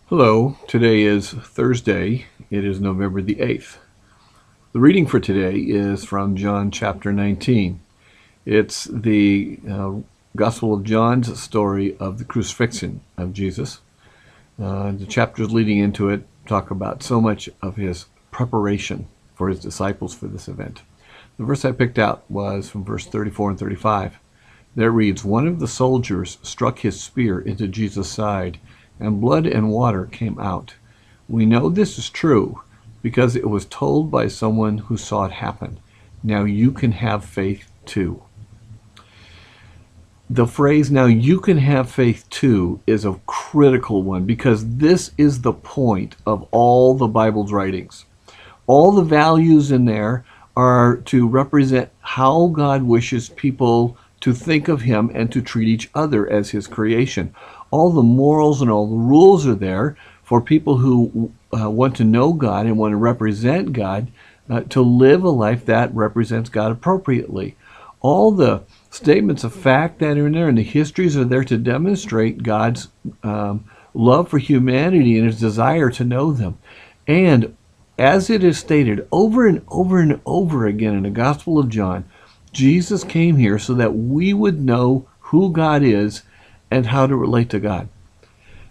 Hello, today is Thursday. It is November the 8th. The reading for today is from John chapter 19. It's the Gospel of John's story of the crucifixion of Jesus. The chapters leading into it talk about so much of his preparation for his disciples for this event. The verse I picked out was from verse 34 and 35. There reads, "One of the soldiers struck his spear into Jesus' side, and blood and water came out. We know this is true because it was told by someone who saw it happen. Now you can have faith too." The phrase, "now you can have faith too," is a critical one because this is the point of all the Bible's writings. All the values in there are to represent how God wishes people to think of him and to treat each other as his creation. All the morals and all the rules are there for people who want to know God and want to represent God, to live a life that represents God appropriately. All the statements of fact that are in there and the histories are there to demonstrate God's love for humanity and his desire to know them. And as it is stated over and over and over again in the Gospel of John, Jesus came here so that we would know who God is and how to relate to God.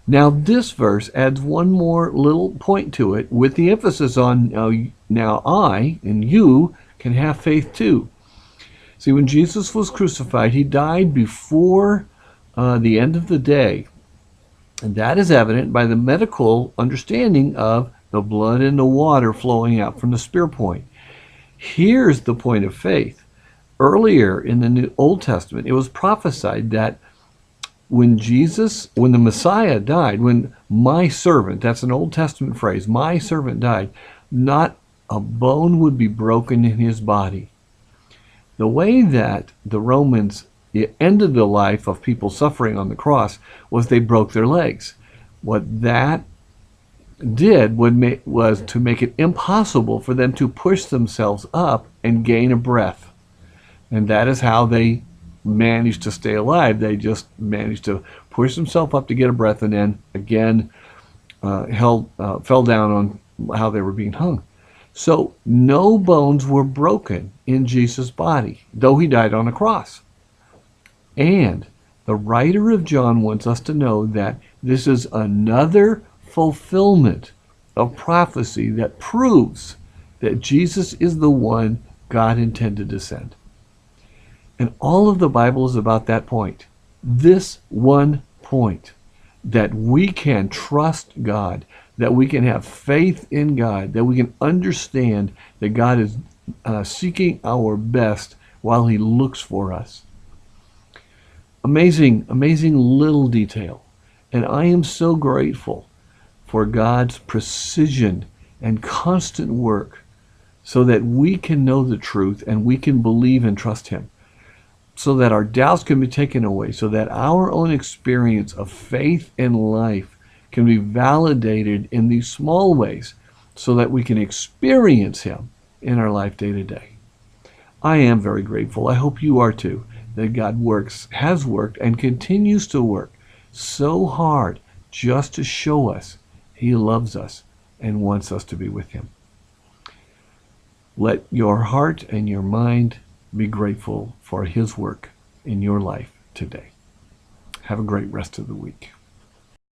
Now this verse adds one more little point to it with the emphasis on now I and you can have faith too. See, when Jesus was crucified, he died before the end of the day. And that is evident by the medical understanding of the blood and the water flowing out from the spear point. Here's the point of faith. Earlier in the Old Testament, it was prophesied that when the Messiah died, when my servant, that's an Old Testament phrase, my servant died, not a bone would be broken in his body. The way that the Romans ended the life of people suffering on the cross was they broke their legs. What that did was to make it impossible for them to push themselves up and gain a breath. And that is how they managed to stay alive. They just managed to push themselves up to get a breath and then again fell down on how they were being hung. So no bones were broken in Jesus' body, though he died on a cross. And the writer of John wants us to know that this is another fulfillment of prophecy that proves that Jesus is the one God intended to send. And all of the Bible is about that point. This one point, that we can trust God, that we can have faith in God, that we can understand that God is seeking our best while he looks for us. Amazing, amazing little detail. And I am so grateful for God's precision and constant work so that we can know the truth and we can believe and trust him, so that our doubts can be taken away, so that our own experience of faith and life can be validated in these small ways so that we can experience him in our life day to day. I am very grateful. I hope you are too, that God has worked, and continues to work so hard just to show us he loves us and wants us to be with him. Let your heart and your mind be grateful for his work in your life today. Have a great rest of the week.